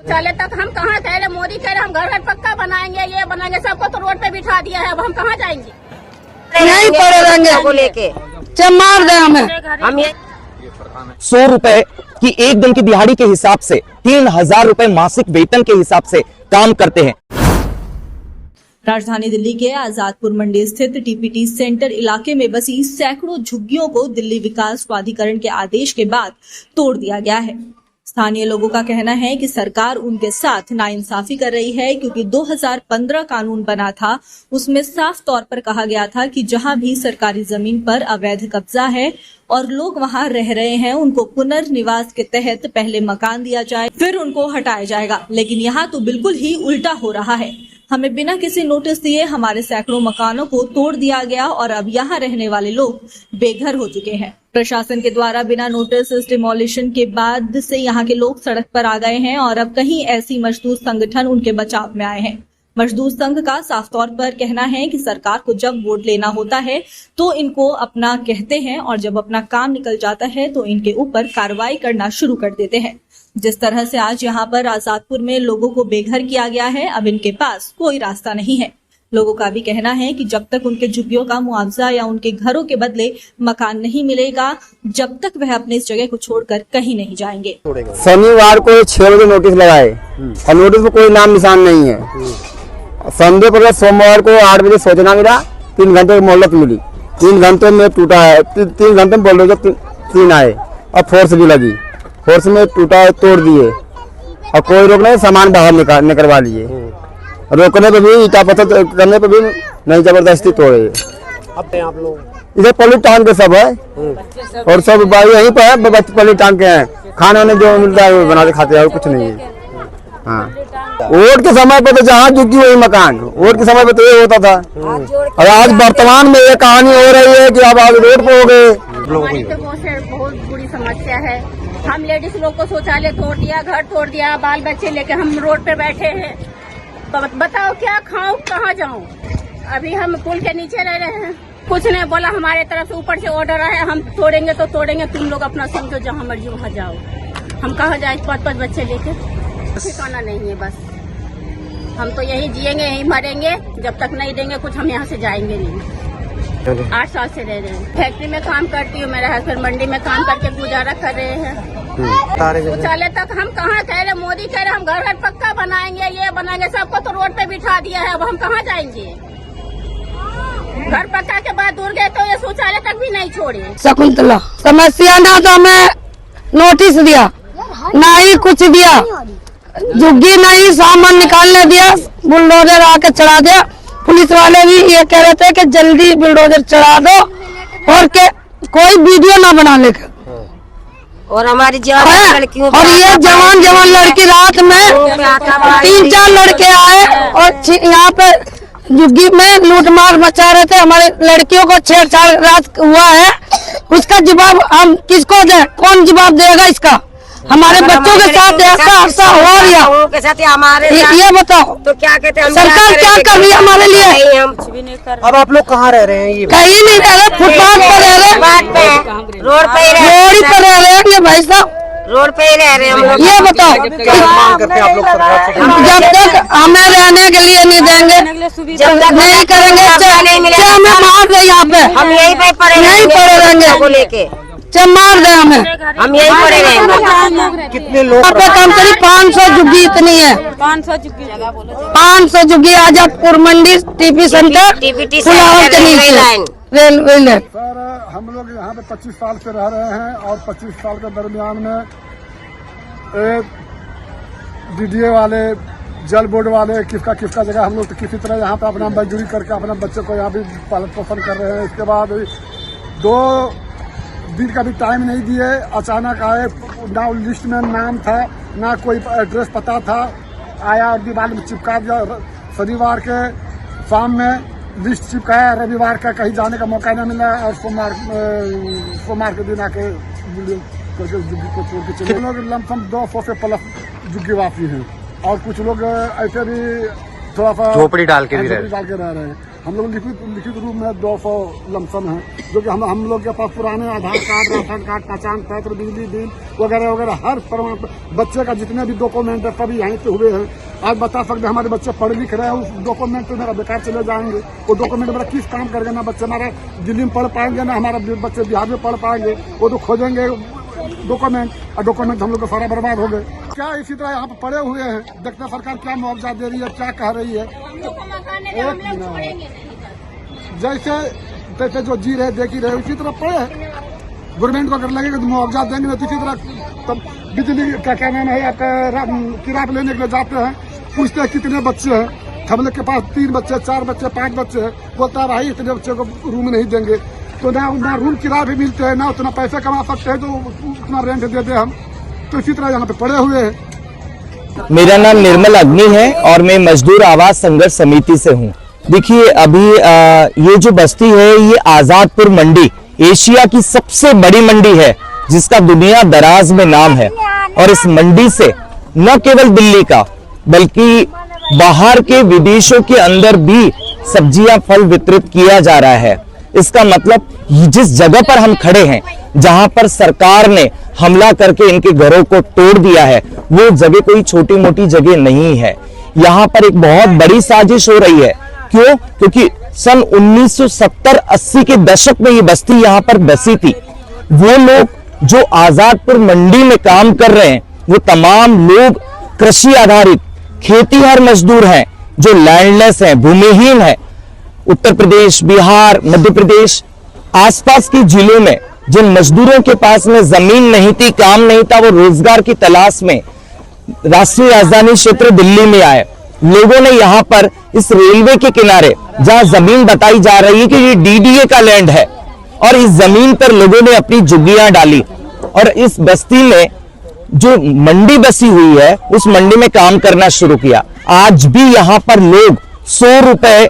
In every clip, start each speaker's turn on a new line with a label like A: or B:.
A: शौचालय तक हम कहाँ कह रहे, मोदी कह रहे हम घर घर पक्का बनाएंगे, ये बनाएंगे, सबको तो रोड पे बिठा दिया है, अब हम कहाँ जाएंगे?
B: नहीं पड़े रहेंगे को लेके मार दे हमें।
C: 100 रुपए की एक दिन की दिहाड़ी के हिसाब से 3000 रुपए मासिक वेतन के हिसाब से काम करते हैं।
D: राजधानी दिल्ली के आजादपुर मंडी स्थित टीपीटी सेंटर इलाके में बसी सैकड़ों झुग्गियों को दिल्ली विकास प्राधिकरण के आदेश के बाद तोड़ दिया गया है। स्थानीय लोगों का कहना है कि सरकार उनके साथ नाइंसाफी कर रही है, क्योंकि 2015 कानून बना था, उसमें साफ तौर पर कहा गया था कि जहां भी सरकारी जमीन पर अवैध कब्जा है और लोग वहां रह रहे हैं, उनको पुनर्निवास के तहत पहले मकान दिया जाए, फिर उनको हटाया जाएगा। लेकिन यहाँ तो बिल्कुल ही उल्टा हो रहा है। हमें बिना किसी नोटिस दिए हमारे सैकड़ों मकानों को तोड़ दिया गया और अब यहाँ रहने वाले लोग बेघर हो चुके हैं। प्रशासन के द्वारा बिना नोटिस इस डिमोलिशन के बाद से यहाँ के लोग सड़क पर आ गए हैं और अब कहीं ऐसी मजदूर संगठन उनके बचाव में आए हैं। मजदूर संघ का साफ तौर पर कहना है कि सरकार को जब वोट लेना होता है तो इनको अपना कहते हैं और जब अपना काम निकल जाता है तो इनके ऊपर कार्रवाई करना शुरू कर देते हैं। जिस तरह से आज यहाँ पर आजादपुर में लोगों को बेघर किया गया है, अब इनके पास कोई रास्ता नहीं है। लोगों का भी कहना है कि जब तक उनके झुग्गियों का मुआवजा या उनके घरों के बदले मकान नहीं मिलेगा, जब तक वह अपने इस जगह को छोड़कर कहीं नहीं जाएंगे।
E: शनिवार को 6 बजे नोटिस लगाए और नोटिस में कोई नाम निशान नहीं है। संडे पर सोमवार को 8 बजे सूचना मिला, 3 घंटे की मोहलत मिली। 3 घंटे में टूटा है, 3 घंटे में बोल रहे 3 आए और फोर्स भी लगी, फोर्स में टूटा तोड़ दिए और कोई रोक नहीं, सामान बाहर निकलवा लिए। रोकने पे भी, ईटा पत्थर करने पे भी नहीं, जबरदस्ती तोड़े।
F: अब आप लोग
E: इधर पुलिस टांग के सब है और सब भाई यहीं पे है, पुलिस टांग के हैं। खाना ने जो मिलता है वो बना के खाते हैं, कुछ नहीं है। हाँ, वोट के समय पे तो जहाँ झुग्गी वही मकान, वोट के समय पे तो ये होता था। और आज वर्तमान में ये कहानी हो रही है कि अब आज रोड पे हो गए।
A: बहुत बुरी समस्या है। हम लेडीज लोग को शौचालय तोड़ दिया, घर तोड़ दिया, बाल बच्चे लेके हम रोड पे बैठे हैं। बताओ क्या खाऊं, कहाँ जाऊं? अभी हम पुल के नीचे रह रहे हैं, कुछ नहीं बोला। हमारे तरफ से ऊपर से ऑर्डर है, हम तोड़ेंगे तो तोड़ेंगे, तुम लोग अपना समझो, जहाँ मर्जी वहाँ जाओ। हम कहाँ जाए 5-5 बच्चे लेके? ठिकाना नहीं है। बस हम तो यही जिएंगे, यही मरेंगे, जब तक नहीं देंगे कुछ हम यहाँ से जाएंगे नहीं। 8 साल से रह रहे हैं। फैक्ट्री में काम करती हूँ, मेरा हस्बैंड मंडी में काम करके गुजारा कर रहे हैं। शौचालय तक हम कहाँ कह रहे, मोदी कह रहे हम घर घर पक्का बनाएंगे, ये बनाएंगे, सबको तो रोड पे बिठा दिया है, अब हम कहाँ जाएंगे? घर पक्का के बाद दूर गए तो ये शौचालय तक भी नहीं छोड़े।
B: शकुंतला, समस्या ना तो हमें नोटिस दिया, ना ही कुछ दिया, झुग्गी नहीं, सामान निकालने दिया, बुलडोजर आके चढ़ा दिया। पुलिस वाले भी ये कह रहे थे कि जल्दी बुलडोजर चढ़ा दो और के कोई वीडियो ना बना लेकर।
E: और हमारी लड़कियों
B: और ये जवान लड़की रात में 3-4 लड़के आए और यहाँ पे झुग्गी में लूटमार मचा रहे थे। हमारे लड़कियों को छेड़छाड़ रात हुआ है, उसका जवाब हम किसको दें? कौन जवाब देगा इसका? हमारे बच्चों के साथ ऐसा हो रहा के साथ हमारे ये बताओ तो क्या कहते हैं? सरकार क्या कर रही है हमारे लिए? हम कुछ भी नहीं कर रहे।
F: अब आप लोग कहाँ रह रहे हैं? ये
B: कहीं नहीं रह रहे, फुटपाथ पर रह रहे, रोड पे रह रहे हैं। ये भाई साहब
E: रोड पे ही रह रहे हैं हम लोग।
B: ये बताओ
F: मांग करते हैं आप लोग सरकार से?
B: जब तक हमें रहने के लिए नहीं देंगे, जब तक नहीं करेंगे, चाहे हमें मार दे, यहाँ पे
E: हम यही पे
B: नहीं पड़े रहेंगे
E: को लेके,
B: चाहे मार दे हमें,
E: हम यही पड़े रहेंगे।
F: कितने लोग?
B: यहाँ पे कम करीब 500 झुग्गी इतनी है। 500 झुग्गी आजादपुर मंडी टीपी सेंटर फुलावर के नीचे रेलवे लाइन।
G: सर, हम लोग यहाँ पे 25 साल से रह रहे हैं और 25 साल के दरमियान में डीडीए वाले, जल बोर्ड वाले, किसका जगह हम लोग तो किसी तरह यहाँ पे अपना मजदूरी करके अपने बच्चों को यहाँ भी पालन पोषण कर रहे हैं। इसके बाद 2 दिन का भी टाइम नहीं दिए, अचानक आए, ना लिस्ट में नाम था, ना कोई एड्रेस पता था, आया और दीवार में चिपका दिया। शनिवार के शाम में लिस्ट चिपकाया, रविवार का कहीं जाने का मौका नहीं मिला और सोमवार के दिन आके झुग्गी को छोड़ के चले। लोग लमसम 200 से प्लस झुग्गी वासी हैं और कुछ लोग ऐसे भी थोड़ा सा
F: झोपड़ी डाल के रह
G: रहे हैं। हम लोग लिखित रूप में 200 लमसम है, जो कि हम लोग के पास पुराने आधार कार्ड, राशन कार्ड, पहचान पत्र, बिजली बिल वगैरह वगैरह हर प्रमाण बच्चे का जितने भी डॉक्यूमेंट है सभी यहीं पे हुए हैं। आज बता सकते हमारे बच्चे पढ़ लिख रहे हैं, उस डॉक्यूमेंट पे मेरा बेकार चले जाएंगे। वो डॉक्यूमेंट मेरा किस काम करेंगे? ना बच्चे हमारा दिल्ली में पढ़ पाएंगे, ना हमारा बच्चे बिहार में पढ़ पाएंगे। वो तो खोजेंगे डॉक्यूमेंट, और डॉक्यूमेंट हम लोग का सारा बर्बाद हो गए। क्या इसी तरह यहाँ पे पड़े हुए हैं, देखते सरकार क्या मुआवजा दे रही है, क्या कह रही है। जैसे जो जी रहे देख ही रहे उसी तरह पड़े हैं। गवर्नमेंट को अगर लगेगा तो मुआवजा देंगे, तो इसी तरह तब बिजली का क्या नाम है आपका किराया लेने के लिए जाते हैं, पूछते हैं कितने बच्चे हैं। हम लोग के पास 3 बच्चे, 4 बच्चे, 5 बच्चे हैं। बोलता है भाई इतने बच्चे को रूम नहीं देंगे, तो ना रूम किराया भी मिलते हैं, ना उतना पैसे कमा सकते हैं तो उतना रेंट दे दे हम। तो इसी तरह यहाँ पे पड़े हुए हैं।
C: मेरा नाम निर्मल अग्नि है और मैं मजदूर आवाज संघर्ष समिति से हूँ। देखिए अभी ये जो बस्ती है ये आजादपुर मंडी एशिया की सबसे बड़ी मंडी है, जिसका दुनिया दराज में नाम है। और इस मंडी से न केवल दिल्ली का बल्कि बाहर के विदेशों के अंदर भी सब्जियां फल वितरित किया जा रहा है। इसका मतलब जिस जगह पर हम खड़े हैं, जहां पर सरकार ने हमला करके इनके घरों को तोड़ दिया है, वो जगह कोई छोटी मोटी जगह नहीं है। यहाँ पर एक बहुत बड़ी साजिश हो रही है। क्यों? क्योंकि सन 1970-80 के दशक में ये बस्ती यहाँ पर बसी थी। वो लोग जो आजादपुर मंडी में काम कर रहे हैं, वो तमाम लोग कृषि आधारित खेतीहर मजदूर हैं, जो लैंडलेस हैं, भूमिहीन हैं। उत्तर प्रदेश, बिहार, मध्य प्रदेश आसपास के जिलों में जिन मजदूरों के पास में जमीन नहीं थी, काम नहीं था, वो रोजगार की तलाश में राष्ट्रीय राजधानी क्षेत्र दिल्ली में आए। लोगों ने यहाँ पर इस रेलवे के किनारे जहां जमीन बताई जा रही है कि ये डीडीए का लैंड है, और इस जमीन पर लोगों ने अपनी झुग्गियां डाली और इस बस्ती में जो मंडी बसी हुई है उस मंडी में काम करना शुरू किया। आज भी यहाँ पर लोग 100 रुपए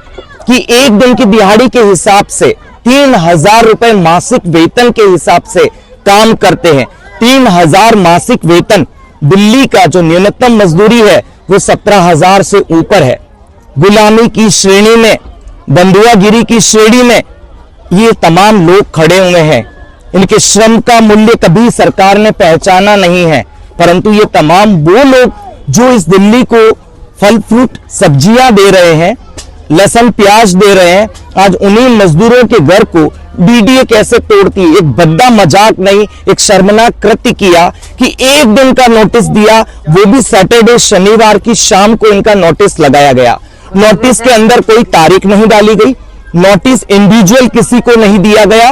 C: की एक दिन की दिहाड़ी के हिसाब से 3000 रुपए मासिक वेतन के हिसाब से काम करते हैं। 3000 मासिक वेतन, दिल्ली का जो न्यूनतम मजदूरी है वो 17,000 से ऊपर है। गुलामी की श्रेणी में, बंधुआगिरी की श्रेणी में ये तमाम लोग खड़े हुए हैं। इनके श्रम का मूल्य कभी सरकार ने पहचाना नहीं है, परंतु ये तमाम वो लोग जो इस दिल्ली को फल फ्रूट सब्जियां दे रहे हैं, लहसुन प्याज दे रहे हैं, आज उन्हीं मजदूरों के घर को डीडीए कैसे तोड़ती है। एक भद्दा मजाक नहीं, एक शर्मनाक कृत्य किया कि एक दिन का नोटिस दिया, वो भी सैटरडे शनिवार की शाम को इनका नोटिस लगाया गया। नोटिस के अंदर कोई तारीख नहीं डाली गई, नोटिस इंडिविजुअल किसी को नहीं दिया गया,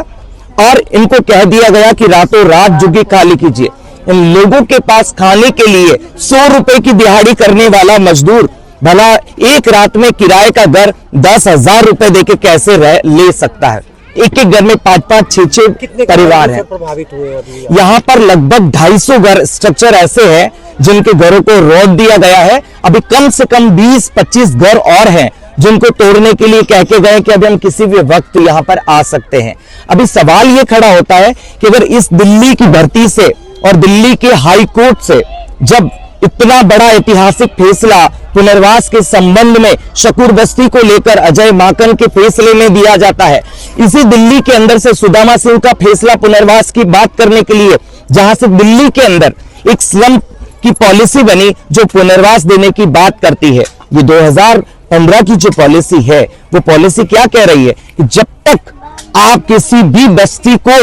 C: और इनको कह दिया गया कि रातों रात झुग्गी खाली कीजिए। इन लोगों के पास खाने के लिए 100 रुपए की दिहाड़ी करने वाला मजदूर भला एक रात में किराए का घर 10,000 रुपए देके कैसे ले सकता है। एक एक घर में 5-5, 6-6 परिवार हैं।
F: प्रभावित हुए अभी
C: यहाँ पर लगभग 250 घर स्ट्रक्चर ऐसे हैं जिनके घरों को रोक दिया गया है। अभी कम से कम 20-25 घर और हैं जिनको तोड़ने के लिए कह के गए कि अभी हम किसी भी वक्त यहाँ पर आ सकते हैं। अभी सवाल ये खड़ा होता है कि अगर इस दिल्ली की धरती से और दिल्ली के हाई कोर्ट से जब इतना बड़ा ऐतिहासिक फैसला पुनर्वास के संबंध में शकूर बस्ती को लेकर अजय माकन के फैसले में दिया जाता है, इसी दिल्ली के अंदर से सुदामा सिंह का फैसला पुनर्वास की बात करने के लिए, जहां से दिल्ली के अंदर एक स्लम की पॉलिसी बनी जो पुनर्वास देने की बात करती है। ये 2015 की जो पॉलिसी है, वो पॉलिसी क्या कह रही है कि जब तक आप किसी भी बस्ती को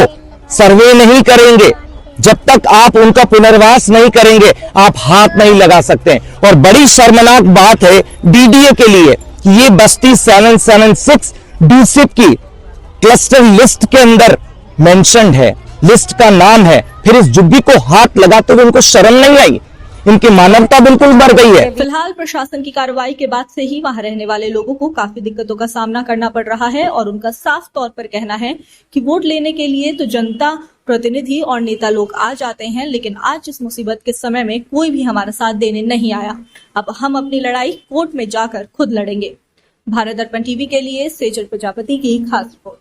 C: सर्वे नहीं करेंगे, जब तक आप उनका पुनर्वास नहीं करेंगे, आप हाथ नहीं लगा सकते। और बड़ी शर्मनाक बात है डीडीए के लिए कि ये बस्ती 776 डीसिप की क्लस्टर लिस्ट के अंदर मेंशन्ड है, लिस्ट का नाम है। फिर इस झुग्गी को हाथ लगाते हुए उनको शर्म नहीं आई, इनकी मानवता बिल्कुल मर गई है।
D: फिलहाल प्रशासन की कार्रवाई के बाद से ही वहां रहने वाले लोगों को काफी दिक्कतों का सामना करना पड़ रहा है, और उनका साफ तौर पर कहना है कि वोट लेने के लिए तो जनता प्रतिनिधि और नेता लोग आ जाते हैं, लेकिन आज इस मुसीबत के समय में कोई भी हमारा साथ देने नहीं आया। अब हम अपनी लड़ाई कोर्ट में जाकर खुद लड़ेंगे। भारत दर्पण टीवी के लिए सेजल प्रजापति की खास रिपोर्ट।